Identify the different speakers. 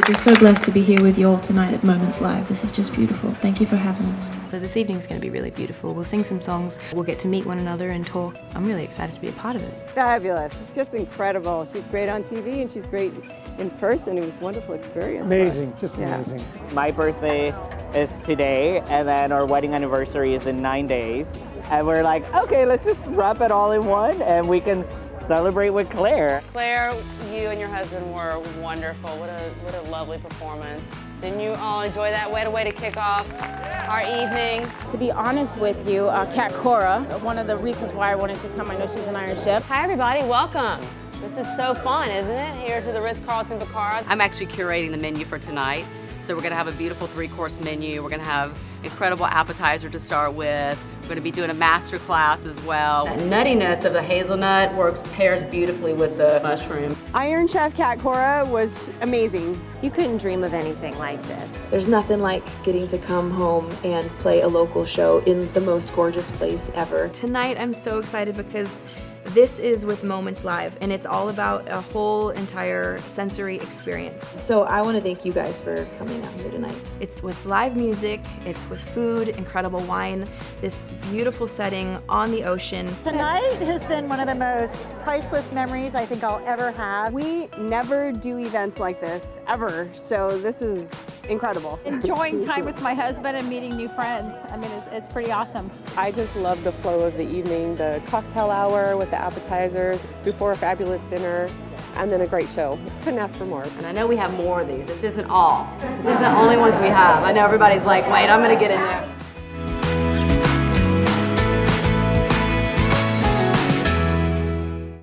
Speaker 1: just so blessed to be here with you all tonight at Moments Live. This is just beautiful. Thank you for having us.
Speaker 2: So this evening's going to be really beautiful. We'll sing some songs, we'll get to meet one another and talk. I'm really excited to be a part of it.
Speaker 3: Fabulous. Just incredible. She's great on TV and she's great in person. It was a wonderful experience.
Speaker 4: Amazing, just amazing.
Speaker 5: My birthday is today, and then our wedding anniversary is in 9 days. And we're like, okay, let's just wrap it all in one and we can celebrate with Claire.
Speaker 6: Claire, you and your husband were wonderful. What a lovely performance. Didn't you all enjoy that? What a way to kick off our evening.
Speaker 7: To be honest with you, Cat Cora, one of the reasons why I wanted to come, I know she's an Iron Chef.
Speaker 6: Hi everybody, welcome. This is so fun, isn't it? Here to the Ritz-Calrton Cora.
Speaker 8: I'm actually curating the menu for tonight. So we're gonna have a beautiful 3-course menu. We're gonna have incredible appetizer to start with. We're gonna be doing a master class as well. That nuttiness of the hazelnut pairs beautifully with the mushroom.
Speaker 3: Iron Chef Cat Cora was amazing.
Speaker 9: You couldn't dream of anything like this.
Speaker 10: There's nothing like getting to come home and play a local show in the most gorgeous place ever.
Speaker 2: Tonight I'm so excited because this is with Moments Live, and it's all about a whole entire sensory experience.
Speaker 10: So I want to thank you guys for coming out here tonight.
Speaker 2: It's with live music, it's with food, incredible wine, this beautiful setting on the ocean.
Speaker 11: Tonight has been one of the most priceless memories I think I'll ever have.
Speaker 3: We never do events like this, ever, so this is incredible.
Speaker 11: Enjoying time with my husband and meeting new friends. I mean, it's pretty awesome.
Speaker 3: I just love the flow of the evening, the cocktail hour with the appetizers, before a fabulous dinner, and then a great show. Couldn't ask for more.
Speaker 8: And I know we have more of these. This isn't all. This isn't the only ones we have. I know everybody's like, wait, I'm gonna get in there.